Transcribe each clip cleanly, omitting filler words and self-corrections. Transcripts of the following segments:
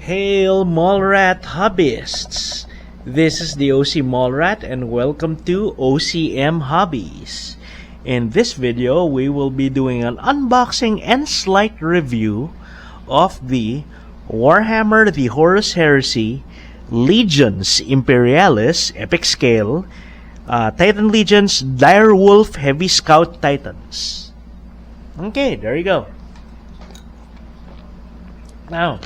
Hail Mallrat Hobbyists! This is the OC Mallrat and welcome to OCM Hobbies. In this video, we will be doing an unboxing and slight review of the Warhammer the Horus Heresy Legions Imperialis Epic Scale Titan Legions Direwolf Heavy Scout Titans. Okay, there you go. Now,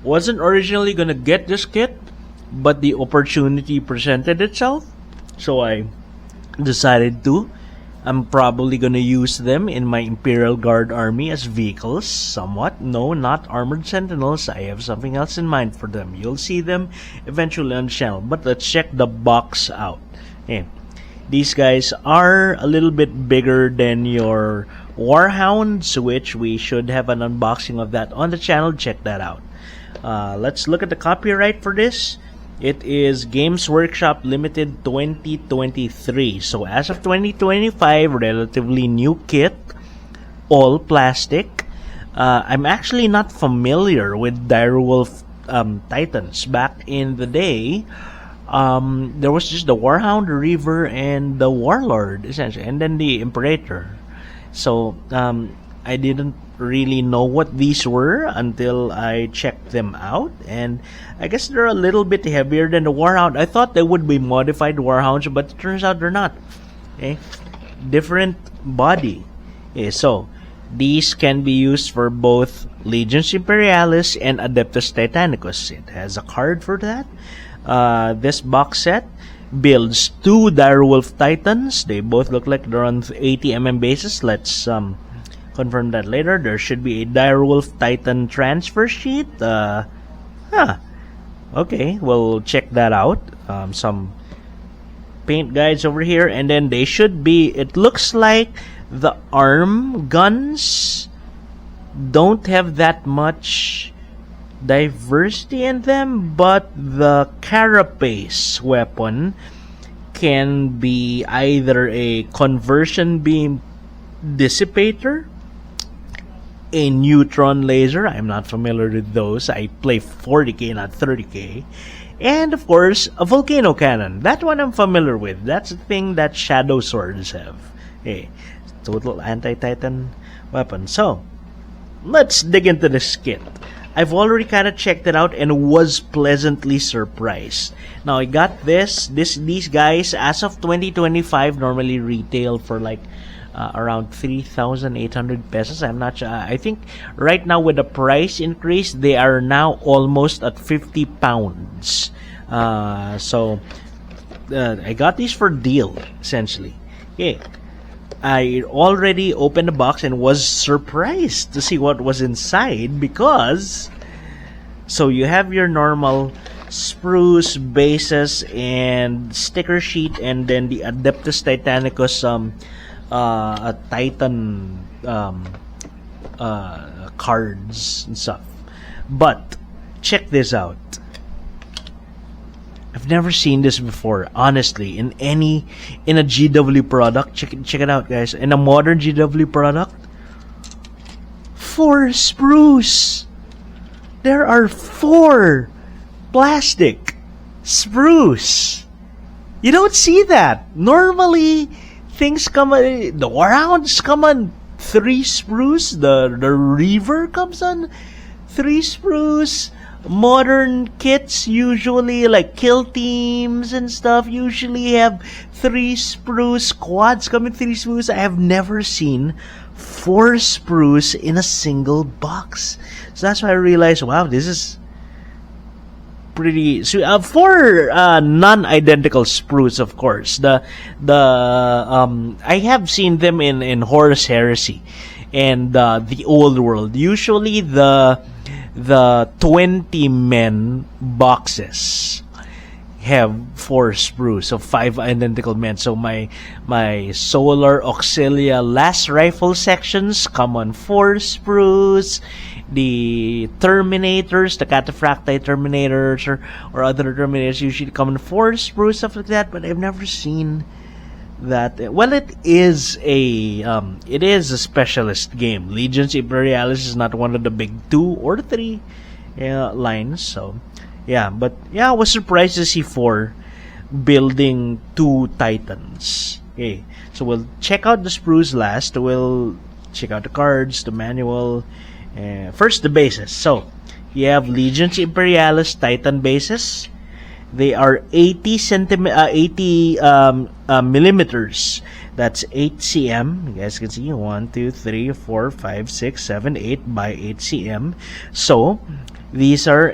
wasn't originally gonna get this kit, but the opportunity presented itself, so I decided to. I'm probably gonna use them in my Imperial Guard army as vehicles, somewhat. No, not armored sentinels. I have something else in mind for them. You'll see them eventually on the channel, but let's check the box out. Okay. These guys are a little bit bigger than your Warhounds, which we should have an unboxing of that on the channel. Check that out. Let's look at the copyright for this. It is GamesWorkshop Limited 2023. So as of 2025, relatively new kit, all plastic. I'm actually not familiar with Direwolf Titans. Back in the day, there was just the Warhound, the Reaver, and the Warlord, essentially, and then the Imperator. So I didn't really know what these were until I checked them out, and I guess they're a little bit heavier than the Warhound. I thought they would be modified Warhounds, but it turns out they're not. Okay, different body. Okay, so these can be used for both Legions Imperialis and Adeptus Titanicus. It has a card for that. This box set builds two Direwolf Titans. They both look like they're on 80mm bases. Let's confirm that later. There should be a Direwolf Titan transfer sheet. Okay, we'll check that out. Some paint guides over here, and then they should be, it looks like the arm guns don't have that much diversity in them, but the carapace weapon can be either a conversion beam dissipator, a neutron laser. I'm not familiar with those. I play 40k, not 30k. And of course, a volcano cannon. That one I'm familiar with. That's the thing that shadow swords have. Okay, total anti-titan weapon. So, let's dig into this kit. I've already kind of checked it out and was pleasantly surprised. Now, I got these guys, as of 2025, normally retail for like around 3,800 pesos. I'm not sure. I think right now with the price increase, they are now almost at 50 pounds. So I got these for deal, essentially. Okay. I already opened the box and was surprised to see what was inside, because so you have your normal sprues, bases, and sticker sheet, and then the Adeptus Titanicus a Titan cards and stuff. But check this out. I've never seen this before, honestly, in a GW product. Check it out, guys. In a modern GW product, 4 sprues. There are 4 plastic sprues. You don't see that normally. Things come on, the Warhounds come on 3 sprues, the Reaver comes on 3 sprues. Modern kits, usually like kill teams and stuff, usually have 3 sprues. Squads come in 3 sprues. I have never seen 4 sprues in a single box. So that's why I realized, wow, this is pretty. So, 4 non-identical sprues, of course. I have seen them in Horus Heresy and the Old World. Usually the 20 men boxes have 4 sprues, so 5 identical men. So my Solar Auxilia last rifle sections come on 4 sprues. The Terminators, the Cataphracti Terminators, or other Terminators usually come on 4 sprues, stuff like that. But I've never seen that. Well, it is a specialist game. Legions Imperialis is not one of the big 2 or 3 lines. So yeah, but yeah, I was surprised to see 4 building 2 Titans. Okay, so we'll check out the sprues last. We'll check out the cards, the manual. First, the bases. So you have Legions Imperialis Titan bases. They are 80 millimeters. That's 8 cm. You guys can see 1, 2, 3, 4, 5, 6, 7, 8 by 8 cm. So these are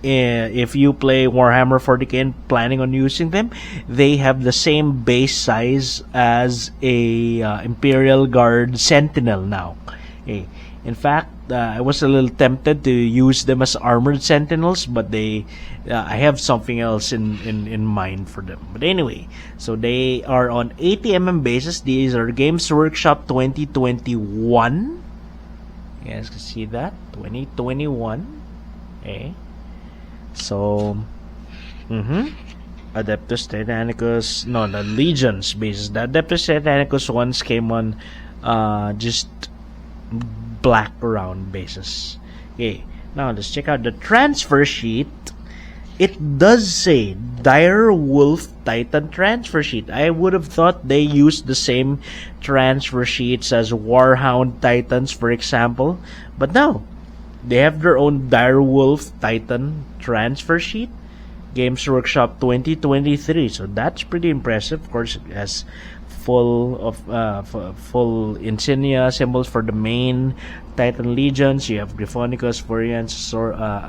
if you play Warhammer 40k and planning on using them, they have the same base size as a Imperial Guard Sentinel now. Okay. In fact, I was a little tempted to use them as armored sentinels, but I have something else in mind for them. But anyway, so they are on 80 bases. These are Games Workshop 2021. You guys can see that 2021. Okay, so Adeptus Titanicus. No, the Legions bases. The Adeptus Titanicus ones came on just black round bases. Okay, now let's check out the transfer sheet. It does say Dire Wolf Titan transfer sheet. I would have thought they used the same transfer sheets as Warhound Titans, for example, but no, they have their own Dire Wolf Titan transfer sheet. Games Workshop 2023. So that's pretty impressive. Of course, it has full insignia symbols for the main Titan legions. You have Gryphonicus, Vorians,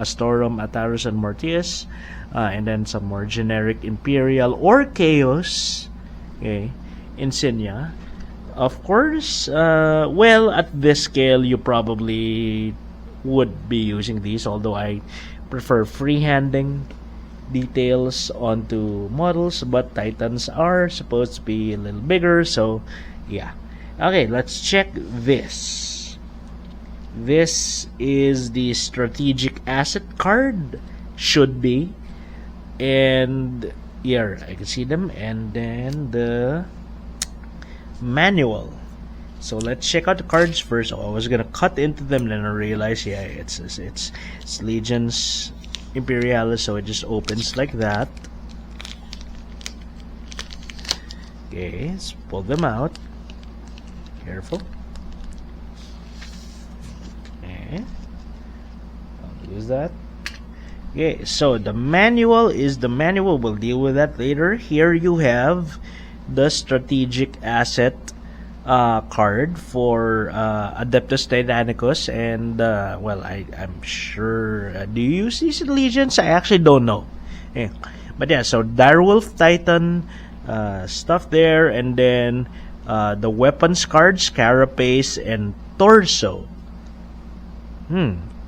Astorum, Atarus, and Mortius, and then some more generic Imperial or Chaos insignia. Of course, well, at this scale, you probably would be using these, although I prefer freehanding details onto models, but Titans are supposed to be a little bigger, so yeah. Okay, let's check this. This is the strategic asset card, should be, and here I can see them, and then the manual. So let's check out the cards first. I was gonna cut into them, then I realized, yeah, it's Legions Imperialis, so it just opens like that. Okay, let's pull them out. Careful. Okay, I'll use that. Okay, so the manual is the manual. We'll deal with that later. Here you have the strategic asset card for Adeptus Titanicus, and well, I'm sure. Do you use these in Legions? I actually don't know. Yeah. But yeah, so Direwolf Titan stuff there, and then the weapons cards, Carapace and Torso.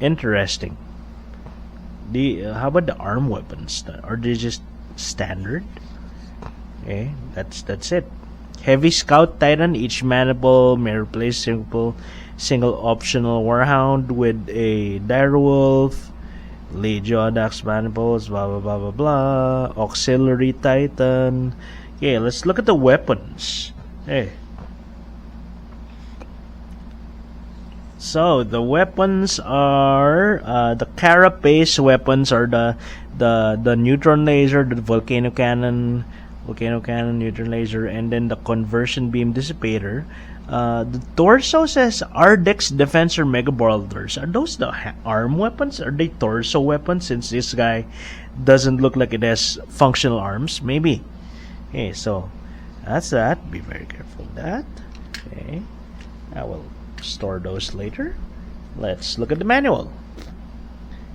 Interesting. How about the arm weapons? Are they just standard? Okay, that's it. Heavy Scout Titan. Each maniple may replace single optional Warhound with a Direwolf. Legio Dax maniples. Blah blah blah blah blah. Auxiliary Titan. Okay, let's look at the weapons. Hey. So the weapons are the Carapace weapons are the Neutron laser, the Volcano cannon, Neutron laser, and then the Conversion beam dissipator. The torso says Ardex Defensor Mega Bolters. Are those the arm weapons? Are they torso weapons? Since this guy doesn't look like it has functional arms, maybe. Okay, so that's that. Be very careful of that. Okay, I will store those later. Let's look at the manual.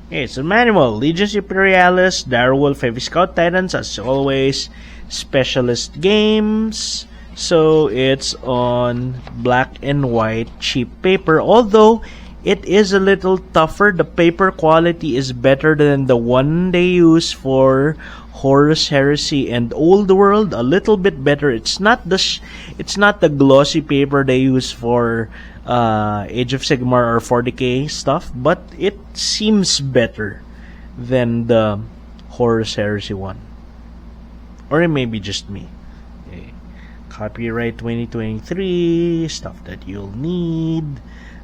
Okay, so manual. Legions Imperialis, Direwolf, Heavy Scout Titans, as always, specialist games. So it's on black and white cheap paper, although it is a little tougher. The paper quality is better than the one they use for Horus Heresy and Old World. A little bit better. It's not the glossy paper they use for Age of Sigmar or 40k stuff, but it seems better than the Horus Heresy one. Or it may be just me. Okay. Copyright 2023, stuff that you'll need.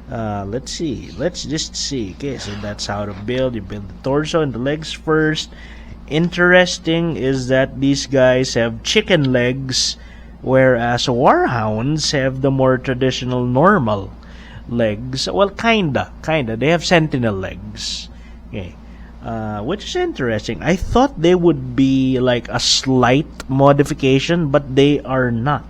Let's see. Let's just see. Okay, so that's how to build. You build the torso and the legs first. Interesting is that these guys have chicken legs, whereas warhounds have the more traditional normal legs. Well, kinda. They have sentinel legs. Okay. Which is interesting. I thought they would be like a slight modification, but they are not.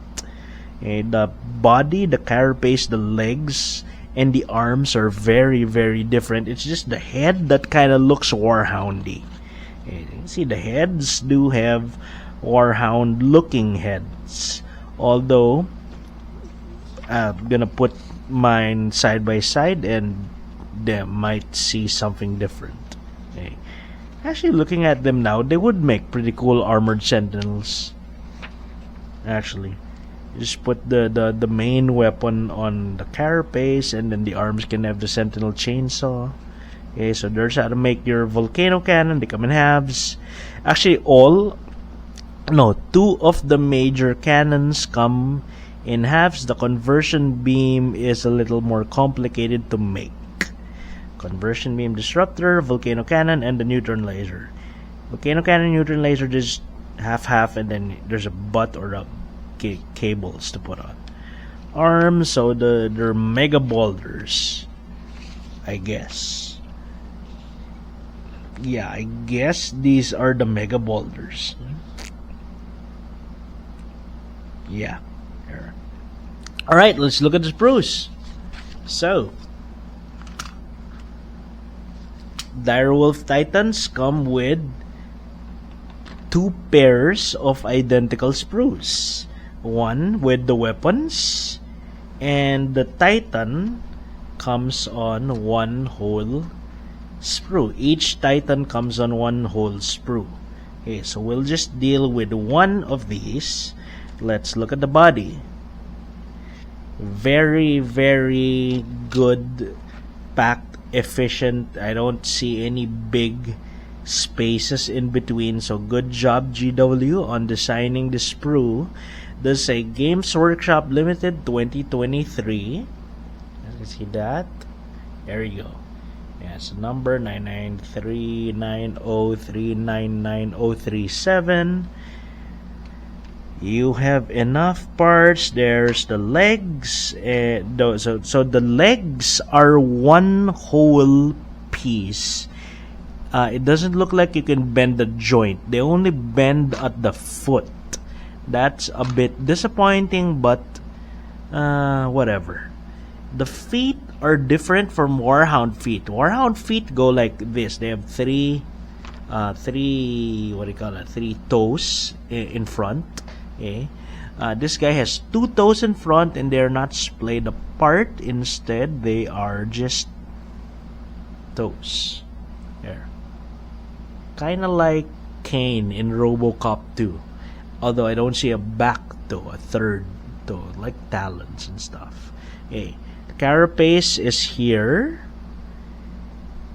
Okay, the body, the carapace, the legs, and the arms are very, very different. It's just the head that kind of looks warhoundy. Okay, you can see the heads do have warhound-looking heads. Although, I'm gonna put mine side by side, and they might see something different. Okay. Actually, looking at them now, they would make pretty cool armored sentinels. Actually, just put the main weapon on the carapace, and then the arms can have the sentinel chainsaw. Okay, so there's how to make your volcano cannon. They come in halves. Actually, two of the major cannons come in halves. The conversion beam is a little more complicated to make. Conversion beam disruptor, volcano cannon, and the neutron laser. Volcano cannon, neutron laser, just half, and then there's a butt or a cables to put on. Arms, so they're mega boulders, I guess. Yeah, I guess these are the mega boulders. Yeah. Alright, let's look at the sprues. So, Direwolf Titans come with 2 pairs of identical sprues. One with the weapons, and the Titan comes on one whole sprue. Each Titan comes on one whole sprue. Okay, so we'll just deal with one of these. Let's look at the body. Very, very good, packed, efficient. I don't see any big spaces in between, so good job GW on designing the sprue. This is a Games Workshop Limited 2023. Let's see that. There you go. Yes, number 99390399037. You have enough parts. There's the legs. So the legs are one whole piece. It doesn't look like you can bend the joint. They only bend at the foot. That's a bit disappointing, but whatever. The feet are different from Warhound feet. Warhound feet go like this. They have three toes in front. Okay. This guy has 2 toes in front, and they're not splayed apart. Instead, they are just toes. There. Kind of like Kane in RoboCop 2. Although I don't see a back toe, a third toe, like talons and stuff. Okay. The carapace is here.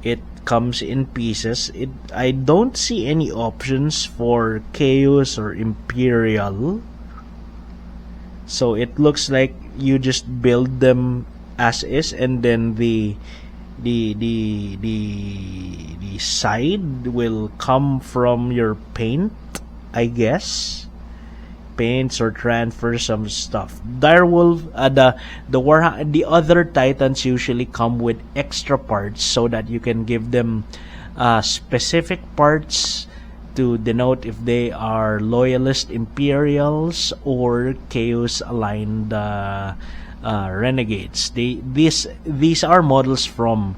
It comes in pieces. I don't see any options for Chaos or Imperial. So it looks like you just build them as is, and then the side will come from your paint, I guess. Paints or transfer some stuff. Direwolf, the other Titans usually come with extra parts so that you can give them specific parts to denote if they are Loyalist Imperials or Chaos aligned Renegades. These are models from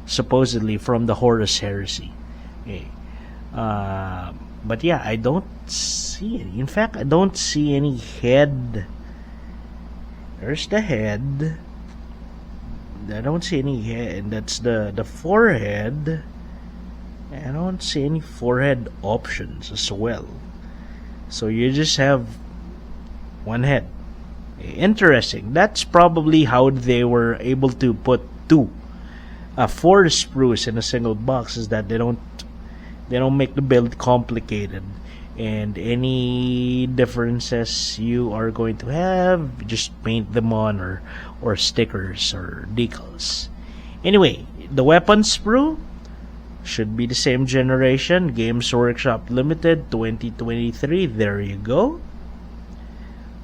supposedly from the Horus Heresy. Okay. But yeah, I don't see any. In fact, I don't see any head. There's the head. I don't see any head. That's the forehead. I don't see any forehead options as well. So you just have one head. Interesting. That's probably how they were able to put 4 sprues in a single box, is that they don't make the build complicated. and any differences you are going to have, just paint them on, or stickers or decals. Anyway, the weapon sprue should be the same generation. Games Workshop Limited 2023. There you go.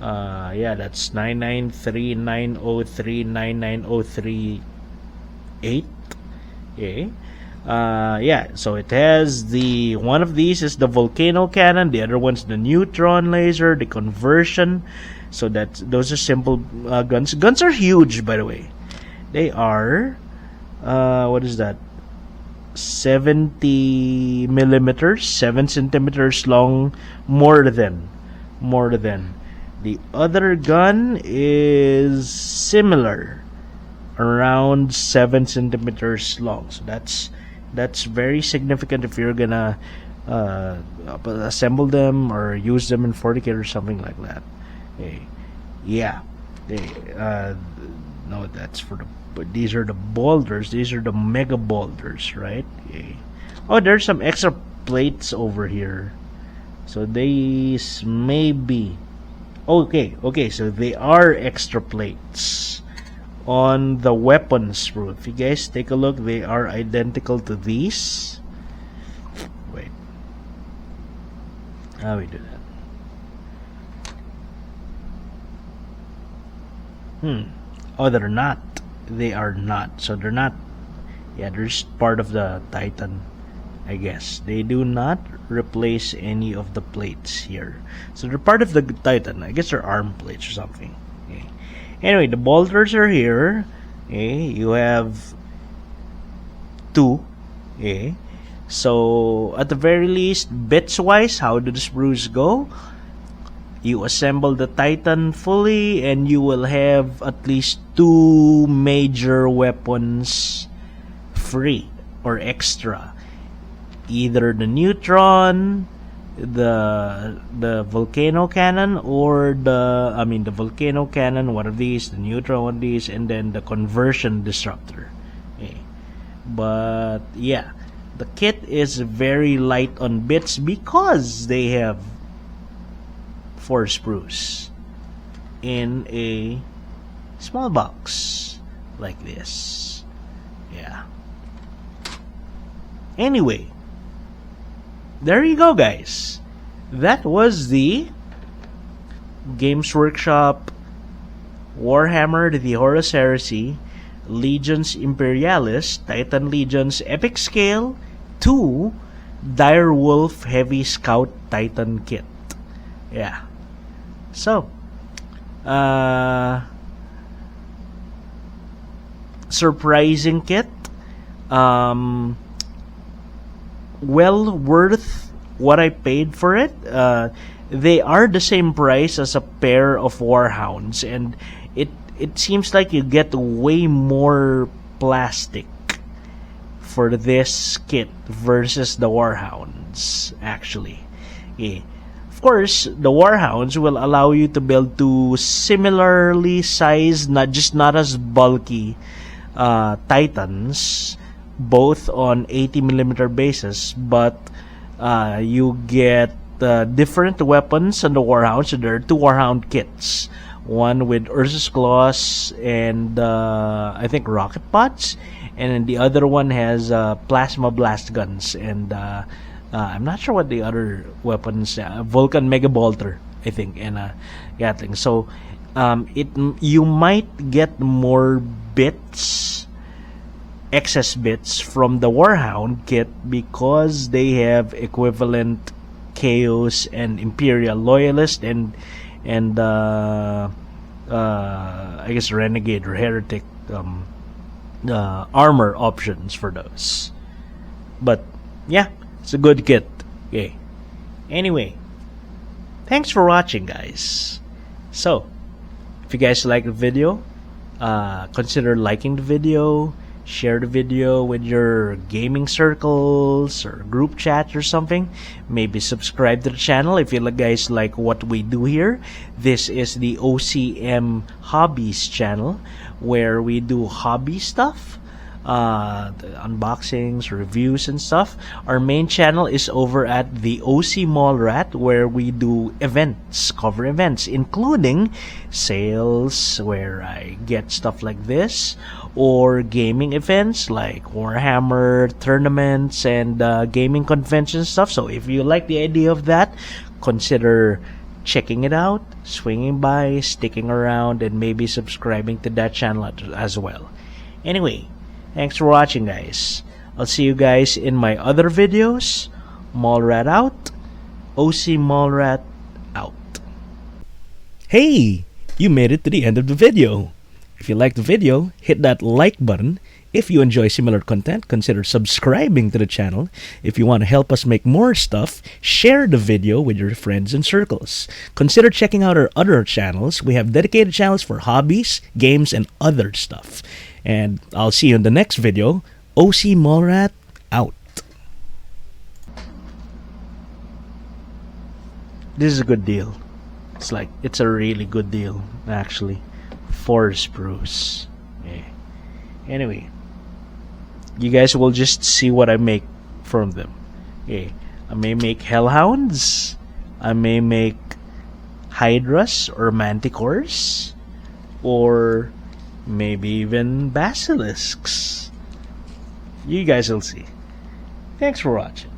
Yeah, that's 99390399038. Okay. Yeah, so it has one of these is the Volcano cannon, the other one's the Neutron laser, the conversion. So those are simple guns. Guns are huge, by the way. They are what is that? 70 millimeters, 7 centimeters long, more than. The other gun is similar, around 7 centimeters long. So that's very significant if you're gonna assemble them or use them in 40K or something like that. Okay. Yeah. No, that's for but these are the boulders. These are the mega boulders, right? Okay. Oh, there's some extra plates over here. So these may be... Okay, so they are extra plates on the weapons sprue. If you guys take a look, they are identical to these. Wait. How we do that? Oh, they're not. They are not. So they're not. Yeah, they're just part of the Titan, I guess. They do not replace any of the plates here. So they're part of the Titan. I guess they're arm plates or something. Okay. Anyway, the bolters are here. Okay. You have 2. Okay. So at the very least, bits wise, how do the sprues go? You assemble the Titan fully and you will have at least 2 major weapons free or extra. Either the Neutron, the Volcano cannon, or the Volcano cannon, one of these, the Neutron, one of these, and then the conversion disruptor. Okay. But yeah, the kit is very light on bits because they have 4 sprues in a small box like this. Yeah. Anyway, there you go, guys. That was the Games Workshop Warhammer the Horus Heresy Legions Imperialis Titan Legions Epic Scale 2 Direwolf Heavy Scout Titan Kit. Yeah. So, surprising kit. Well worth what I paid for it. They are the same price as a pair of Warhounds, and it seems like you get way more plastic for this kit versus the Warhounds, actually. Yeah. Of course, the Warhounds will allow you to build 2 similarly sized, not as bulky Titans, both on 80mm bases, but you get different weapons on the Warhounds. So there are 2 Warhound kits, one with Ursus Claws and I think rocket pods, and then the other one has plasma blast guns, and I'm not sure what the other weapons, Vulcan Mega Bolter, I think, and Gatling. So you might get more bits, excess bits from the Warhound kit because they have equivalent Chaos and Imperial Loyalist and I guess Renegade or Heretic armor options for those. But yeah, it's a good kit. Okay. Anyway, thanks for watching, guys. So, if you guys like the video, consider liking the video, share the video with your gaming circles or group chat or something. Maybe subscribe to the channel if you guys like what we do here. This is the OCM Hobbies channel, where we do hobby stuff. the unboxings, reviews, and stuff. Our main channel is over at the OC Mallrat, where we do events, cover events, including sales where I get stuff like this, or gaming events like Warhammer tournaments and gaming convention stuff. So if you like the idea of that, consider checking it out, swinging by, sticking around, and maybe subscribing to that channel as well. Anyway, thanks for watching, guys. I'll see you guys in my other videos. Mallrat out. OC Mallrat out. Hey! You made it to the end of the video. If you liked the video, hit that like button. If you enjoy similar content, consider subscribing to the channel. If you want to help us make more stuff, share the video with your friends and circles. Consider checking out our other channels. We have dedicated channels for hobbies, games, and other stuff. And I'll see you in the next video. OC Mallrat out. This is a good deal. It's a really good deal, actually, for Sprues. Yeah. Anyway, you guys will just see what I make from them. Okay, I may make hellhounds, I may make hydras or manticores, or maybe even basilisks. You guys will see. Thanks for watching.